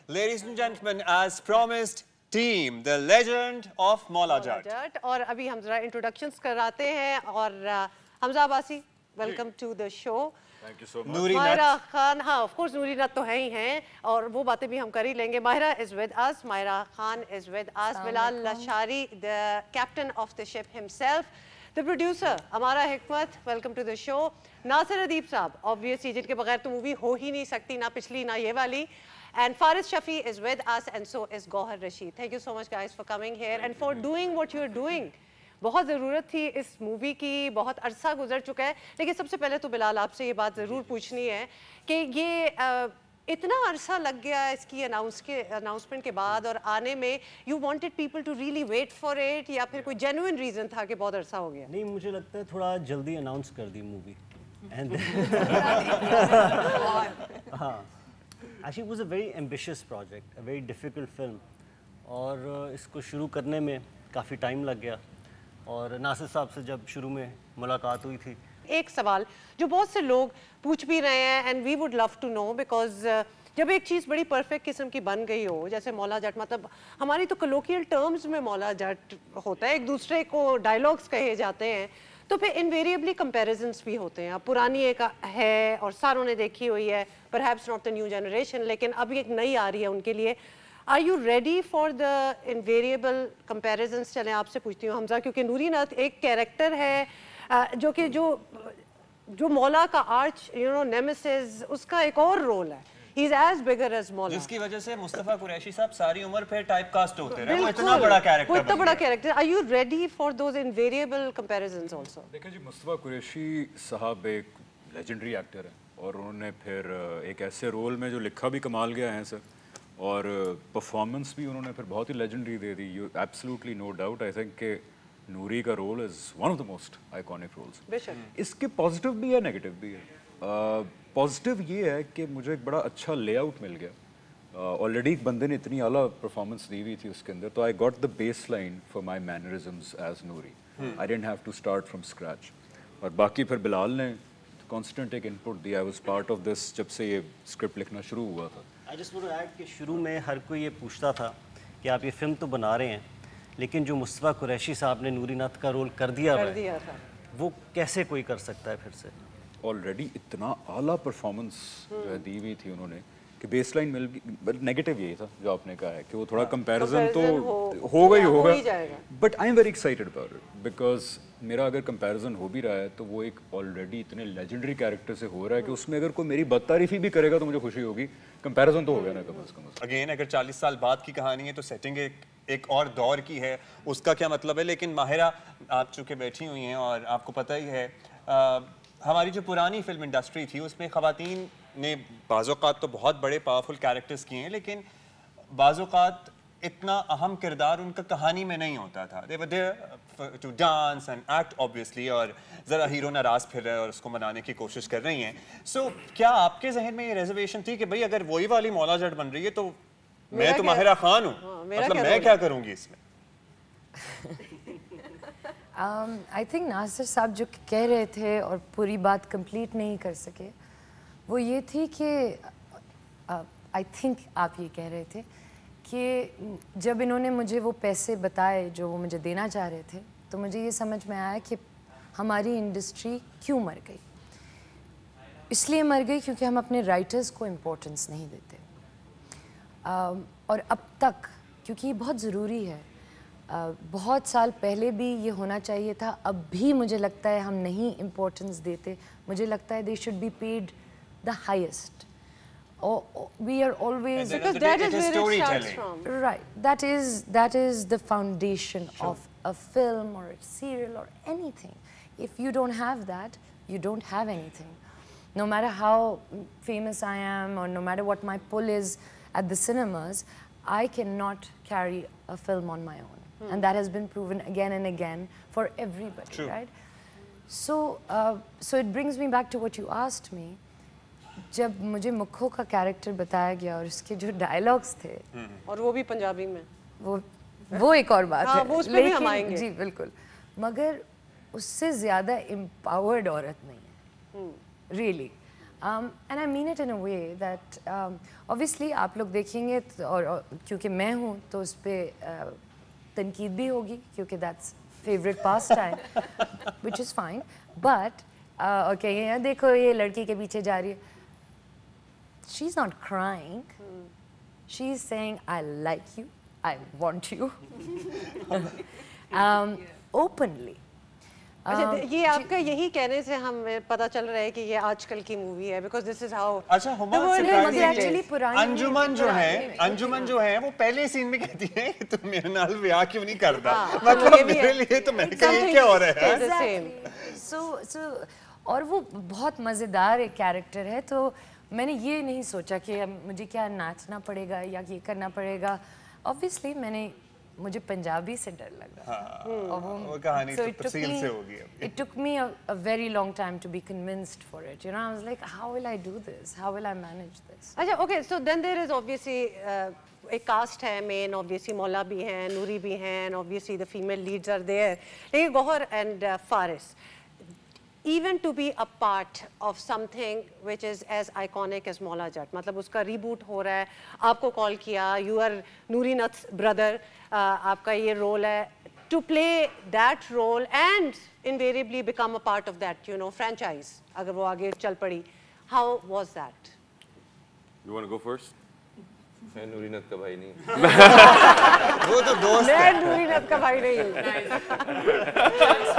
Ladies and gentlemen, as promised, team, the legend of Maula Jatt. और अभी हम जरा introductions कराते हैं और Hamza Abbasi, welcome to the show. Thank you so much. Noori Mahira Nath. Khan, हाँ, of course Noori Nath तो हैं ही हैं और वो बातें भी हम कर ही लेंगे. Mahira is with us, Mahira Khan is with us, Bilal Lashari, the captain of the ship himself. The producer, Amara Hikmat, welcome to the show. Nasir Adeeb साहब, obviously जिनके बगैर तो मूवी हो ही नहीं सकती, ना पिछली ना ये वाली. And Farid Shafi is with us and so is Gauhar Rashid. Thank you so much guys for coming here and for doing what you're doing. बहुत ज़रूरत थी इस मूवी की, बहुत अरसा गुजर चुका है, लेकिन सबसे पहले तो बिलाल आपसे ये बात ज़रूर पूछनी है कि ये इतना अरसा लग गया इसकी अनाउंसमेंट के बाद और आने में, you wanted people to really wait for it या फिर कोई genuine reason था कि बहुत अरसा हो गया? नहीं, मुझे लगता है थोड़ा जल्दी अनाउंस कर दी मूवी. And हाँ, actually it was a very ambitious project, a very difficult film. और इसको शुरू करने में काफ़ी टाइम लग गया और नासिर साहब से जब शुरू में मुलाकात हुई थी. एक सवाल जो बहुत से लोग पूछ भी रहे हैं and we would love to know because जब एक चीज़ बड़ी परफेक्ट किस्म की बन गई हो, जैसे मौला जट, मतलब हमारी तो colloquial terms में मौला जट होता है, एक दूसरे को डायलॉग्स कहे जाते हैं, तो फिर इनवेरिएबली कंपैरिजन्स भी होते हैं. अब पुरानी एक है और सारों ने देखी हुई है, perhaps not the new generation, लेकिन अभी एक नई आ रही है उनके लिए. Are you ready for the invariable comparisons? चलें आपसे पूछती हूँ हमजा, क्योंकि नूरी नाथ एक कैरेक्टर है जो कि जो मौला का आर्च नेमेसिस, उसका एक और रोल है. He is as bigger as मौला, जिसकी वजह से मुस्तफा कुरैशी साहब सारी उम्र फिर टाइप कास्ट होते रहे. वो इतना बड़ा कैरेक्टर, वो इतना बड़ा character. Are you ready for those invariable comparisons also? देखिए जी, मुस्तफा कुरैशी साहब एक लेजेंडरी एक्टर है और उन्होंने फिर एक ऐसे रोल में जो लिखा भी कमाल गया है सर, और परफॉर्मेंस भी उन्होंने फिर बहुत ही लेजेंडरी दे दी. You absolutely no doubt. I think कि नूरी का role is one of the most iconic roles. इसके पॉजिटिव भी है, नेगेटिव भी है. पॉजिटिव ये है कि मुझे एक बड़ा अच्छा लेआउट मिल गया. ऑलरेडी एक बंदे ने इतनी आला परफॉर्मेंस दी हुई थी उसके अंदर, तो I got the baseline for my mannerisms as Noori. I didn't have to start from scratch. और बाकी फिर बिलाल ने कॉन्स्टेंट एक इनपुट दिया. I was part of this जब से ये स्क्रिप्ट लिखना शुरू हुआ था. I just want to add कि शुरू में हर कोई ये पूछता था कि आप ये फिल्म तो बना रहे हैं, लेकिन जो मुस्तफा कुरैशी साहब ने नूरी नाथ का रोल कर दिया था, वो कैसे कोई कर सकता है फिर से? ऑलरेडी इतना आला परफॉर्मेंस जो है दी हुई थी उन्होंने कि बेसलाइन मिल गई. नेगेटिव यही था जो आपने कहा है कि वो थोड़ा कंपैरिजन तो होगा ही होगा, but I am very excited about it because मेरा अगर कंपैरिजन हो भी रहा है तो वो एक ऑलरेडी इतने लेजेंडरी कैरेक्टर से हो रहा है कि उसमें अगर कोई मेरी बदतारीफी भी करेगा तो मुझे खुशी होगी. कंपैरिजन तो हो गया ना कम से कम. अगेन अगर 40 साल बाद की कहानी है तो सेटिंग एक और दौर की है, उसका क्या मतलब है. लेकिन माहिरा, आप चूँकि बैठी हुई हैं और आपको पता ही है, हमारी जो पुरानी फिल्म इंडस्ट्री थी उसमें ख़वातीन ने बाज़ौक़ात तो बहुत बड़े पावरफुल कैरेक्टर्स किए हैं, लेकिन बाज़ौक़ात इतना अहम किरदार उनका कहानी में नहीं होता था. They were there to dance and act obviously, और ज़रा हीरो नाराज़ फिर रहे हैं और उसको मनाने की कोशिश कर रही हैं. सो क्या आपके जहन में ये रिजर्वेशन थी कि भाई अगर वही वाली मौला जट बन रही है तो मैं तो माहिरा खान हूँ, मतलब मैं क्या करूँगी इसमें? आई थिंक नासिर साहब जो कह रहे थे और पूरी बात कंप्लीट नहीं कर सके, वो ये थी कि आई थिंक आप ये कह रहे थे कि जब इन्होंने मुझे वो पैसे बताए जो वो मुझे देना चाह रहे थे, तो मुझे ये समझ में आया कि हमारी इंडस्ट्री क्यों मर गई. इसलिए मर गई क्योंकि हम अपने राइटर्स को इम्पोर्टेंस नहीं देते. और अब तक, क्योंकि ये बहुत ज़रूरी है, बहुत साल पहले भी ये होना चाहिए था, अब भी मुझे लगता है हम नहीं इम्पोर्टेंस देते. मुझे लगता है they should be paid the highest. We are always, because that is where it starts from. Right, that is the foundation of a film or a serial or anything. If you don't have that, you don't have anything. No matter how famous I am or no matter what my pull is at the cinemas, I cannot carry a film on my own. And that has been proven again and again for everybody, right? So, so it brings me back to what you asked me. जब मुझे मुखो का character बताया गया और उसके जो dialogues थे, और वो भी पंजाबी में, वो एक और बात है, वो उस पे भी हम आएंगे. जी बिल्कुल, मगर उससे ज़्यादा एम्पावर्ड औरत नहीं है, really. And I mean it in a way that obviously आप लोग देखेंगे और क्योंकि मैं हूँ तो उस पर तनकीद भी होगी क्योंकि that's favorite pastime, which is fine. But और कहेंगे देखो ये लड़की के पीछे जा रही है. She's not crying. She's saying I like you, I want you. Openly. अच्छा ये आपका यही कहने से हमें पता चल रहा है कि ये आजकल की मूवी है because this is how अच्छा हुमा actually पुरानी अंजुमन जो है वो पहले सीन में कहती है कि तुम मेरे नाल ब्याह क्यों नहीं करता मतलब मेरे लिए तो मैं कहीं क्या हो रहा है Exactly. So और वो बहुत मज़ेदार एक कैरेक्टर है तो मैंने ये नहीं सोचा कि अब मुझे क्या नाचना पड़ेगा या ये करना पड़ेगा. Obviously मुझे पंजाबी से डर लग रहा था और वो कहानी तो तफसील से होगी. It took me a very long time to be convinced for it. You know, I was like, how will I do this? How will I manage this? अच्छा okay, so then there is obviously एक cast है main, obviously मौला भी हैं, नूरी भी हैं, and obviously the female leads are there. लेकिन Gauhar and Faris, even to be a part of something which is as iconic as Maula Jatt, मतलब उसका reboot हो रहा है, आपको call किया, you are Noori Nath's brother, आपका ये role है, to play that role and invariably become a part of that, you know, franchise, अगर वो आगे चल पड़ी, how was that? You want to go first? मैं नूरी नथ का भाई नहीं. वो तो दोस्त है. मैं नूरी नथ का भाई नहीं हूँ.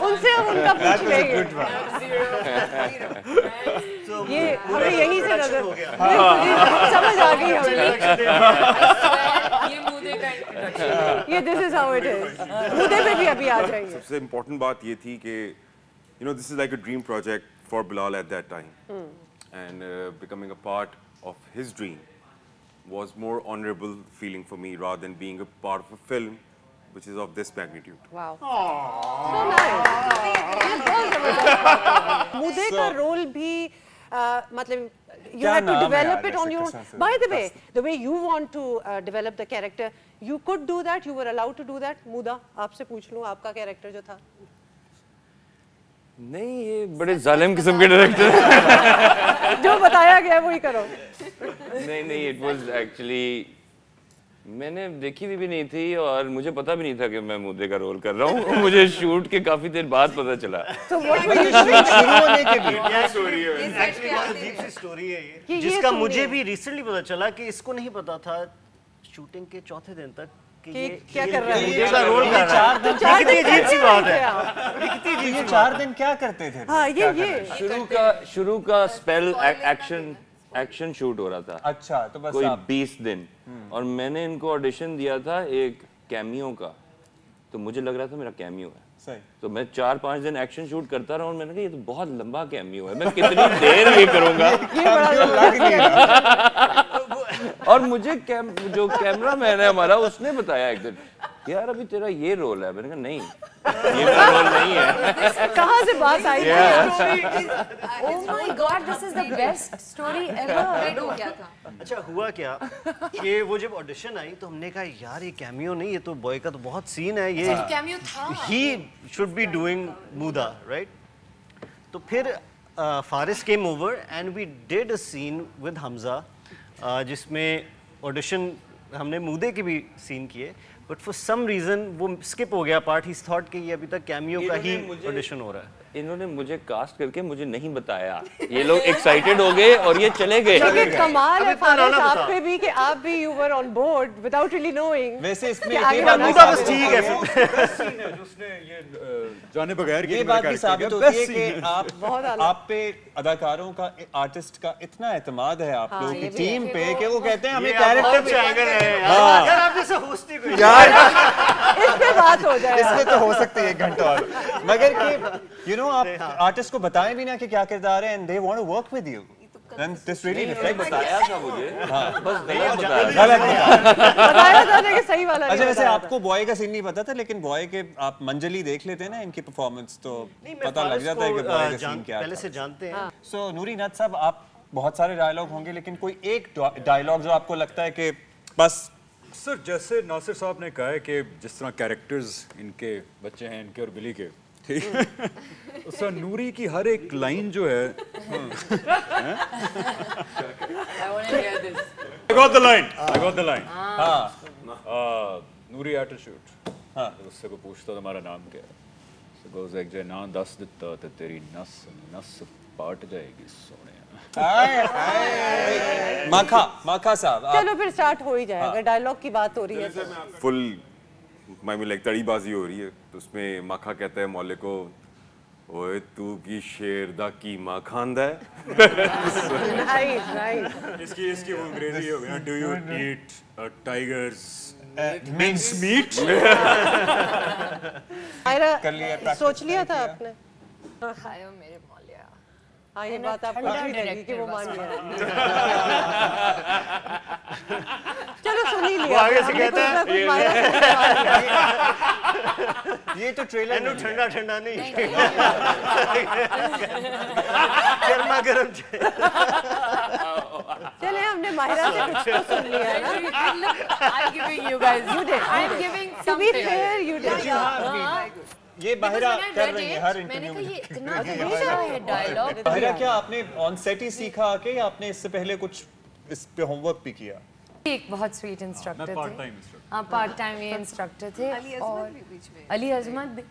उनसे हम उनका पूछ लेंगे. ये हमें यहीं से नजर समझ आ गई हमें. ये this is how it is. मुद्दे पे भी अभी आ जाएंगे. सबसे important बात ये थी कि you know this is like a dream project for Bilal at that time, and becoming a part of his dream was more honorable feeling for me rather than being a part of a film which is of this magnitude. Wow. So nice. मुद्दे का role भी मतलब you had to develop it on your own. By the way you want to develop the character, you could do that, you were allowed to do that. मुद्दा आपसे पूछ लूँ आपका character जो था. नहीं ये बड़े जालिम किस्म के डायरेक्टर हैं. जो बताया गया वही करो. नहीं it was actually मैंने देखी भी नहीं थी और मुझे पता भी नहीं था कि मैं मुद्दे का रोल कर रहा हूँ. मुझे शूट के काफी देर बाद पता चला. So what were you doing? शुरू होने के भी क्या स्टोरी है? एक्चुअली बहुत अजीब सी स्टोरी है ये जिसका मुझे भी रिसेंटली पता चला कि इसको नहीं पता था शूटिंग के चौथे दिन तक कि क्या कर रहा है. मुद्दे का रोल कर रहा है. कितनी अजीब सी बात है. ये 4 दिन क्या करते थे? हाँ ये शुरू का स्पेल एक्शन शूट हो रहा था. अच्छा तो बस कोई 20 दिन और मैंने इनको ऑडिशन दिया था एक कैमियो का तो मुझे लग रहा था मेरा कैमियो है. सही. तो मैं 4-5 दिन एक्शन शूट करता रहा और मैंने कहा ये तो बहुत लंबा कैमियो है, मैं कितनी देर ये करूंगा. और मुझे जो कैमरा मैन है हमारा उसने बताया एक दिन यार अभी तेरा ये रोल है. मैंने कहा नहीं ये मेरा रोल नहीं है. कहाँ से बात आई? Oh my God, this is the best story ever. अच्छा हुआ क्या कि वो जब ऑडिशन आई तो हमने कहा यार ये कैमियो नहीं, ये तो बॉय का तो बहुत सीन है, ये कैमियो था. He should be doing Muda right. तो फिर Faris came over and we did a scene with Hamza जिसमें ऑडिशन हमने मुदे के भी सीन किए बट फॉर सम रीजन वो स्किप हो गया पार्ट. ही थॉट कि ये अभी तक कैमियो का ही ऑडिशन हो रहा है. इन्होंने मुझे कास्ट करके मुझे नहीं बताया. ये लोग एक्साइटेड हो गए और ये चले गए. कमाल है फारिस आप पे भी कि आप भी you were on board without really knowing. वैसे इसमें आगे ये बात मुदा बस ठीक है. सीन है जिसने ये जाने बगैर ये बात भी साबित होती है कि आप पे अदाकारों का आर्टिस्ट का इतना एतमाद है आप लोगों की टीम पे कि वो कहते हैं हमें कैरेक्टर पे यार आप जैसे होस्ट ही कोई यार इस पे बात हो जाए. इसमें तो हो सकती है 1 घंटा और मगर कि यू नो आप आर्टिस्ट को बताएं भी ना कि क्या किरदार है and they want to work with you and this really reflects. बताया था मुझे बस गलत बताया. गलत बताया था कि सही वाला. अच्छा वैसे आपको बॉय का सीन नहीं पता था लेकिन बॉय के आप मंजली देख लेते हैं ना इनकी परफॉर्मेंस तो पता लग जाता है कि बॉय का सीन क्या है. पहले से जानते हैं. सो नूरी नथ साहब आप बहुत सारे डायलॉग होंगे लेकिन कोई एक डायलॉग जो आपको लगता है कि बस. सर जैसे नासिर साहब ने कहा है कि जिस तरह कैरेक्टर्स इनके बच्चे हैं इनके और बिली के ठीक है उसका नूरी की हर एक लाइन जो है I got the line. हाँ नूरी had to shoot. हाँ उससे को पूछता तुम्हारा नाम क्या है? So goes एक जे ना दस दिता तो तेरी नस नस पाट जाएगी सोने. माखा साहब चलो फिर स्टार्ट हो ही जाएगा, डायलॉग की बात हो रही है तो। फुल मैं लाइक तड़ीबाजी हो रही है तो उसमें माखा कहता है मौले को ओए तू की शेर दा कीमा खांदा है. Nice nice. इसकी वो अंग्रेजी हो गई ना. Do you eat tigers mince meat? कर लिया, practice सोच लिया था किया। आपने? खायो मेरे मौलिया। हाँ ये बात आपको ठंडा अच्छी लगी कि वो मान director गया। चलो सुन ही लिया। आगे से कहता है, ये तो ट्रेलर में ठंडा ठंडा नहीं, गर्मा गर्म चले हमने माहिरा से कुछ तो सुन लिया है ना। I'm giving you guys. You did. I'm giving To be something. fair, you did. ये माहिरा Because when I कर read रही है it, हर मैंने इंटरव्यू कहा में. ये इतना अच्छा है डायलॉग. माहिरा क्या आपने ऑन सेट ही सीखा आके या आपने इससे पहले कुछ इस पे होमवर्क भी किया? एक बहुत स्वीट इंस्ट्रक्टर थे. part-time instructor. हाँ पार्ट टाइम ये इंस्ट्रक्टर थे. और अली अजमत भी.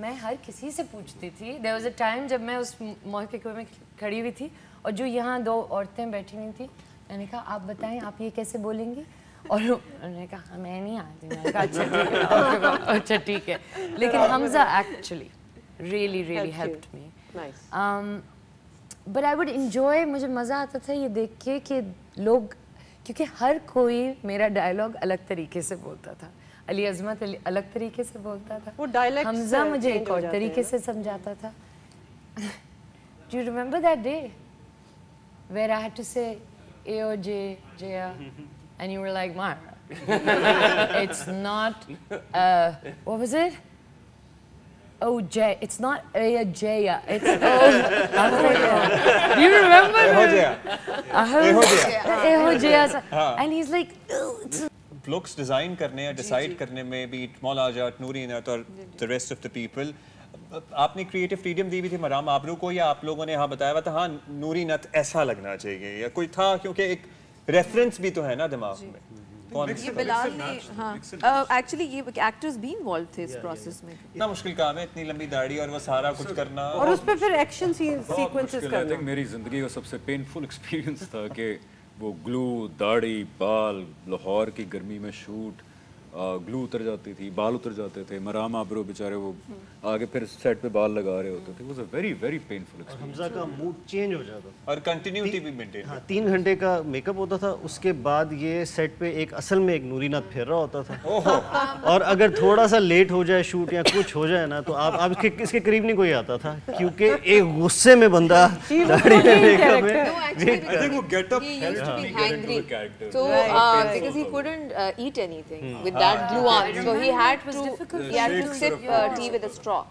मैं हर किसी से पूछती थी. There was a time जब मैं उस मौके में खड़ी हुई थी और जो यहाँ दो औरतें बैठी हुई थी, मैंने कहा आप बताएं आप ये कैसे बोलेंगी? और उन्होंने कहा मैं नहीं आती. मैंने कहा अच्छा ठीक है. अच्छा ठीक है. लेकिन Hamza actually really helped me. Nice. But I would enjoy. मुझे मज़ा आता था ये देख के कि लोग, क्योंकि हर कोई मेरा डायलॉग अलग तरीके से बोलता था. अली अजमत अलग तरीके से बोलता था. वो dialects हमजा मुझे change एक हो और जाते तरीके हैं से समझाता था. Do you remember that day where I had to say AOJ Jaya and you were like Mara? It's not what was it? Oh, Jay. It's not Jaya. It's do you remember? Jaya. And he's like, looks design करने या decide करने में भी मौला आजाद, नूरी नत और the rest of the people, आपने creative freedom दी हुई थी मराम आबरू को या आप लोगों ने हाँ बताया हुआ था हाँ नूरी नत ऐसा लगना चाहिए या कोई था? क्योंकि एक रेफरेंस भी तो है ना दिमाग में. ये बिलाल ने हाँ एक्चुअली ये एक्टर्स भी इन्वॉल्व थे इस प्रोसेस में. इतना मुश्किल काम है, इतनी लंबी दाढ़ी और वो सारा कुछ करना और उस पे फिर एक्शन सीक्वेंसेस आई करना. थिंक मेरी जिंदगी का सबसे पेनफुल एक्सपीरियंस था कि वो ग्लू, दाढ़ी, बाल, लाहौर की गर्मी में शूट, ग्लू उतर जाती थी, बाल उतर जाते थे. मराम आबरू बेचारे वो आगे फिर सेट पे बाल लगा रहे होते थे. Was a very very painful experience. Hamza का मूड चेंज हो जाता. और कंटिन्यूटी भी मेंटेन. हाँ 3 घंटे का मेकअप होता था. उसके बाद ये सेट पे एक असल में एक नूरी नाथ फेर रहा होता था. और अगर थोड़ा सा लेट हो जाए शूट या कुछ हो जाए ना तो आप इसके करीब नहीं कोई आता था क्योंकि एक गुस्से में बंदा दाढ़ी में मेकअप में. आई थिंक वो getup He used to be angry. character. So because he couldn't eat anything with that glue on, so he had to sip tea with a straw.